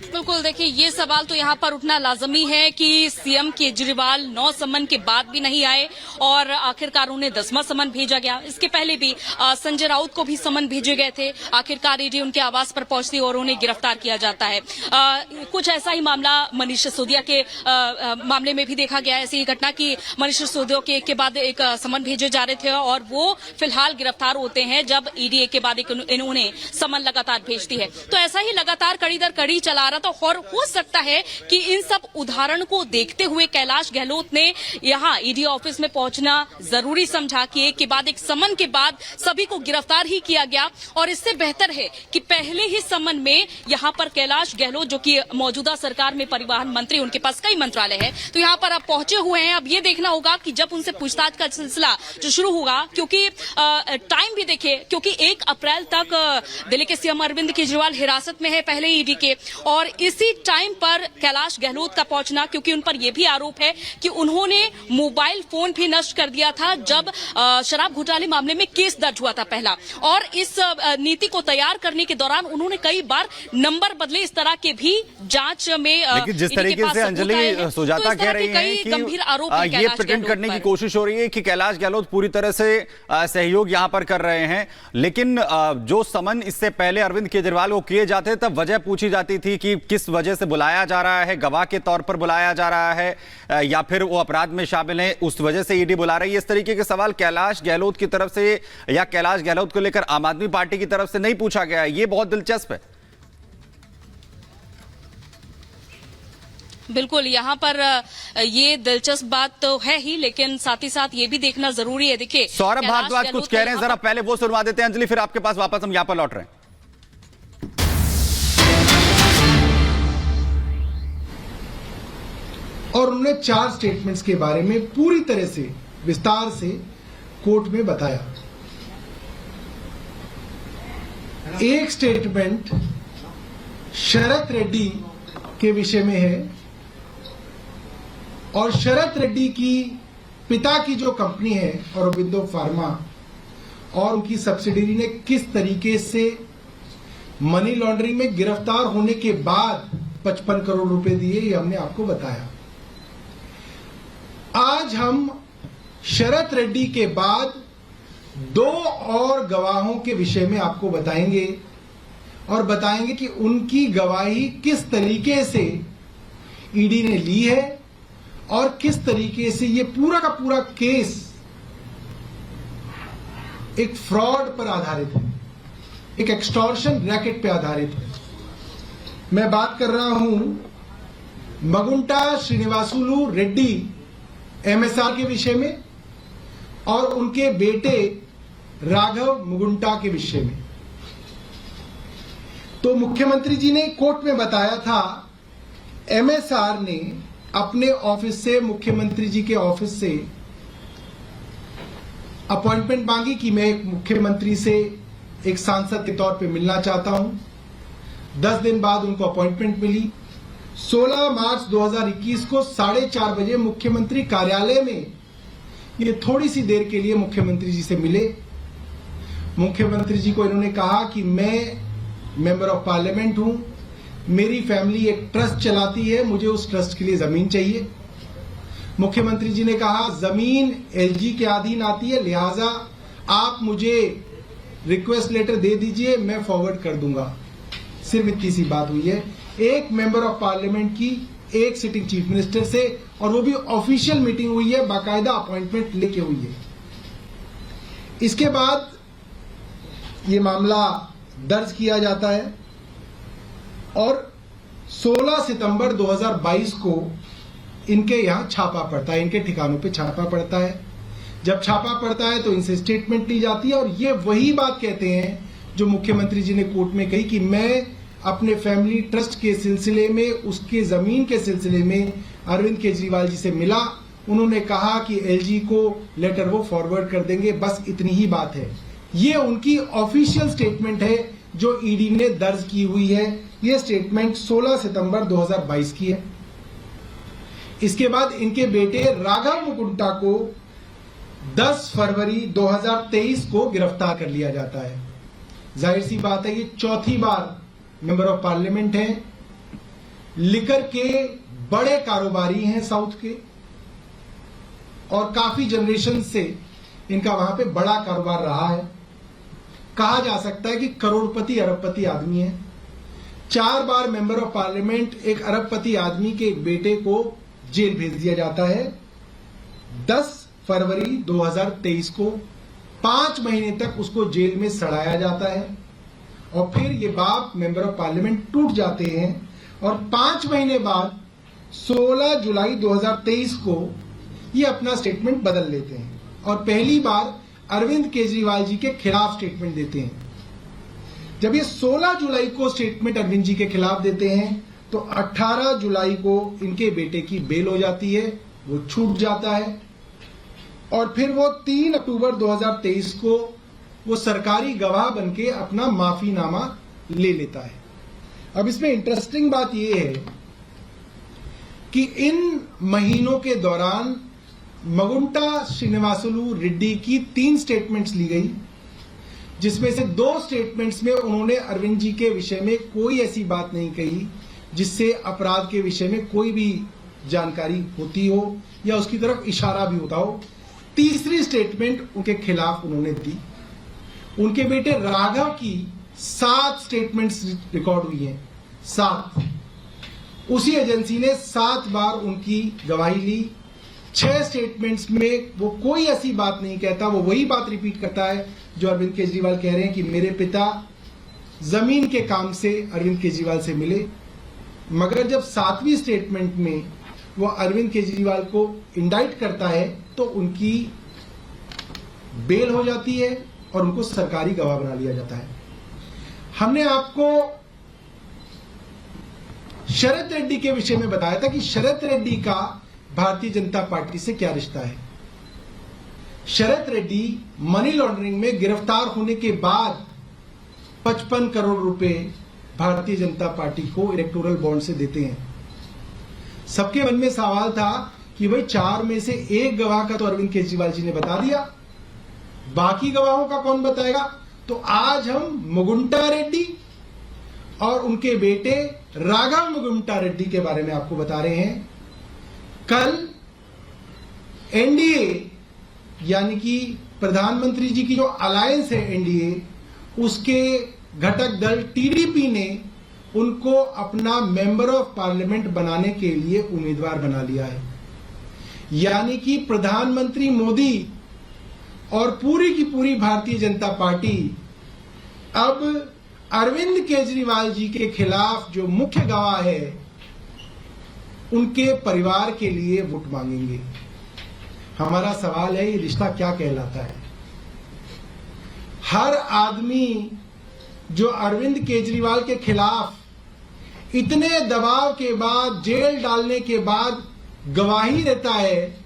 बिल्कुल, देखिए ये सवाल तो यहाँ पर उठना लाजमी है कि सीएम केजरीवाल 9 समन के बाद भी नहीं आए और आखिरकार उन्हें 10वां समन भेजा गया। इसके पहले भी संजय राउत को भी समन भेजे गए थे। आखिरकार ईडी उनके आवास पर पहुंचती और उन्हें गिरफ्तार किया जाता है। कुछ ऐसा ही मामला मनीष सिसोदिया के मामले में भी देखा गया। ऐसी घटना की मनीष सिसोदिया के एक के बाद एक समन भेजे जा रहे थे और वो फिलहाल गिरफ्तार होते हैं जब ईडी एक के बाद एक इन्होंने समन लगातार भेजती है। तो ऐसा ही लगातार कड़ी दर कड़ी चला रहा था और हो सकता है कि इन सब उदाहरण को देखते हुए कैलाश गहलोत ने यहां ईडी ऑफिस में पहुंचना जरूरी समझा कि एक के बाद एक समन के बाद सभी को गिरफ्तार ही किया गया। और इससे बेहतर है कि पहले ही समन में यहां पर कैलाश गहलोत जो कि मौजूदा सरकार में परिवहन मंत्री, उनके पास कई मंत्रालय है, तो यहां पर अब पहुंचे हुए हैं। अब ये देखना होगा कि जब उनसे पूछताछ का सिलसिला जो शुरू होगा, क्योंकि टाइम भी देखिए, क्योंकि 1 अप्रैल तक दिल्ली के सीएम अरविंद केजरीवाल हिरासत में है पहले ईडी के, और इसी टाइम पर कैलाश गहलोत का पहुंचना, क्योंकि उन पर यह भी आरोप है कि उन्होंने मोबाइल फोन भी नष्ट कर दिया था जब शराब घोटाले मामले में केस दर्ज हुआ था पहला, और इस नीति को तैयार करने के दौरान उन्होंने कई बार नंबर बदले। इस तरह के भी जांच में लेकिन जिस तरीके से अंजलि सुजाता कह रही है कि गंभीर आरोप ये प्रिटेंड करने की कोशिश हो रही है कि कैलाश गहलोत पूरी तरह से सहयोग यहां पर कर रहे हैं, लेकिन जो समन इससे पहले अरविंद केजरीवाल को किए जाते तब वजह पूछी जाती थी कि किस वजह से बुलाया जा रहा है, गवाह के तौर पर बुलाया जा रहा है या फिर वो अपराध में शामिल है, उस वजह से ईडी बुला रही है। इस तरीके के सवाल कैलाश गहलोत की तरफ से या कैलाश गहलोत को लेकर आम आदमी पार्टी की तरफ से नहीं पूछा गया है। ये बहुत दिलचस्प है। बिल्कुल, यहाँ पर ये दिलचस्प बात तो है ही, लेकिन साथ ही साथ ये भी देखना जरूरी है। देखिए, सौरभ भारद्वाज कुछ कह रहे हैं, जरा पहले वो सुनवा देते हैं अंजलि, फिर आपके पास वापस हम यहां पर लौट रहे हैं। और उन्होंने 4 स्टेटमेंट्स के बारे में पूरी तरह से विस्तार से कोर्ट में बताया। एक स्टेटमेंट शरत रेड्डी के विषय में है और शरत रेड्डी की पिता की जो कंपनी है औरोबिंदो फार्मा और उनकी सब्सिडियरी ने किस तरीके से मनी लॉन्ड्रिंग में गिरफ्तार होने के बाद 55 करोड़ रुपए दिए, ये हमने आपको बताया। आज हम शरत रेड्डी के बाद 2 और गवाहों के विषय में आपको बताएंगे और बताएंगे कि उनकी गवाही किस तरीके से ईडी ने ली है और किस तरीके से ये पूरा का पूरा केस एक फ्रॉड पर आधारित है, एक एक्सटॉर्शन रैकेट पर आधारित है। मैं बात कर रहा हूं मगुंटा श्रीनिवासुलु रेड्डी एमएसआर के विषय में और उनके बेटे राघव मुगुंटा के विषय में। तो मुख्यमंत्री जी ने कोर्ट में बताया था, एमएसआर ने अपने ऑफिस से, मुख्यमंत्री जी के ऑफिस से अपॉइंटमेंट मांगी कि मैं एक मुख्यमंत्री से एक सांसद के तौर पे मिलना चाहता हूं। 10 दिन बाद उनको अपॉइंटमेंट मिली। 16 मार्च 2021 को 4:30 बजे मुख्यमंत्री कार्यालय में ये थोड़ी सी देर के लिए मुख्यमंत्री जी से मिले। मुख्यमंत्री जी को इन्होंने कहा कि मैं मेंबर ऑफ पार्लियामेंट हूं, मेरी फैमिली एक ट्रस्ट चलाती है, मुझे उस ट्रस्ट के लिए जमीन चाहिए। मुख्यमंत्री जी ने कहा जमीन एलजी के अधीन आती है, लिहाजा आप मुझे रिक्वेस्ट लेटर दे दीजिए, मैं फॉरवर्ड कर दूंगा। सिर्फ इतनी सी बात हुई है एक मेंबर ऑफ पार्लियामेंट की एक सिटिंग चीफ मिनिस्टर से, और वो भी ऑफिशियल मीटिंग हुई है, बाकायदा अपॉइंटमेंट लेके हुई है। इसके बाद ये मामला दर्ज किया जाता है और 16 सितंबर 2022 को इनके यहां छापा पड़ता है, इनके ठिकानों पे छापा पड़ता है। जब छापा पड़ता है तो इनसे स्टेटमेंट ली जाती है और ये वही बात कहते हैं जो मुख्यमंत्री जी ने कोर्ट में कही कि मैं अपने फैमिली ट्रस्ट के सिलसिले में, उसके जमीन के सिलसिले में अरविंद केजरीवाल जी से मिला। उन्होंने कहा कि एलजी को लेटर वो फॉरवर्ड कर देंगे, बस इतनी ही बात है। ये उनकी ऑफिशियल स्टेटमेंट है जो ईडी ने दर्ज की हुई है। ये स्टेटमेंट 16 सितंबर 2022 की है। इसके बाद इनके बेटे राघव मुकुंटा को 10 फरवरी 2023 को गिरफ्तार कर लिया जाता है। जाहिर सी बात है, ये चौथी बार मेंबर ऑफ पार्लियामेंट हैं, लिकर के बड़े कारोबारी हैं साउथ के, और काफी जनरेशन से इनका वहां पे बड़ा कारोबार रहा है। कहा जा सकता है कि करोड़पति अरबपति आदमी है। 4 बार मेंबर ऑफ पार्लियामेंट एक अरबपति आदमी के एक बेटे को जेल भेज दिया जाता है। 10 फरवरी 2023 को 5 महीने तक उसको जेल में सड़ाया जाता है और फिर ये बाप मेंबर ऑफ पार्लियामेंट टूट जाते हैं और 5 महीने बाद 16 जुलाई 2023 को ये अपना स्टेटमेंट बदल लेते हैं और पहली बार अरविंद केजरीवाल जी के खिलाफ स्टेटमेंट देते हैं। जब ये 16 जुलाई को स्टेटमेंट अरविंद जी के खिलाफ देते हैं तो 18 जुलाई को इनके बेटे की बेल हो जाती है, वो छूट जाता है और फिर वो 3 अक्टूबर 2023 को वो सरकारी गवाह बनके अपना माफीनामा ले लेता है। अब इसमें इंटरेस्टिंग बात यह है कि इन महीनों के दौरान मगुंटा श्रीनिवासुलु रेड्डी की 3 स्टेटमेंट्स ली गई, जिसमें से 2 स्टेटमेंट्स में उन्होंने अरविंद जी के विषय में कोई ऐसी बात नहीं कही जिससे अपराध के विषय में कोई भी जानकारी होती हो या उसकी तरफ इशारा भी होता हो। तीसरी स्टेटमेंट उनके खिलाफ उन्होंने दी। उनके बेटे राघव की 7 स्टेटमेंट्स रिकॉर्ड हुई हैं, 7। उसी एजेंसी ने 7 बार उनकी गवाही ली। 6 स्टेटमेंट्स में वो कोई ऐसी बात नहीं कहता, वो वही बात रिपीट करता है जो अरविंद केजरीवाल कह रहे हैं कि मेरे पिता जमीन के काम से अरविंद केजरीवाल से मिले। मगर जब 7वीं स्टेटमेंट में वो अरविंद केजरीवाल को इंडाइट करता है तो उनकी बेल हो जाती है और उनको सरकारी गवाह बना लिया जाता है। हमने आपको शरद रेड्डी के विषय में बताया था कि शरद रेड्डी का भारतीय जनता पार्टी से क्या रिश्ता है। शरद रेड्डी मनी लॉन्ड्रिंग में गिरफ्तार होने के बाद 55 करोड़ रुपए भारतीय जनता पार्टी को इलेक्टोरल बॉन्ड से देते हैं। सबके मन में सवाल था कि भाई 4 में से 1 गवाह का तो अरविंद केजरीवाल जी ने बता दिया, बाकी गवाहों का कौन बताएगा। तो आज हम मुगुंटा रेड्डी और उनके बेटे राघव मुगुंटा रेड्डी के बारे में आपको बता रहे हैं। कल एनडीए यानी कि प्रधानमंत्री जी की जो अलायंस है एनडीए, उसके घटक दल टीडीपी ने उनको अपना मेंबर ऑफ पार्लियामेंट बनाने के लिए उम्मीदवार बना लिया है। यानी कि प्रधानमंत्री मोदी और पूरी की पूरी भारतीय जनता पार्टी अब अरविंद केजरीवाल जी के खिलाफ जो मुख्य गवाह है उनके परिवार के लिए वोट मांगेंगे। हमारा सवाल है, ये रिश्ता क्या कहलाता है। हर आदमी जो अरविंद केजरीवाल के खिलाफ इतने दबाव के बाद, जेल डालने के बाद गवाही देता है,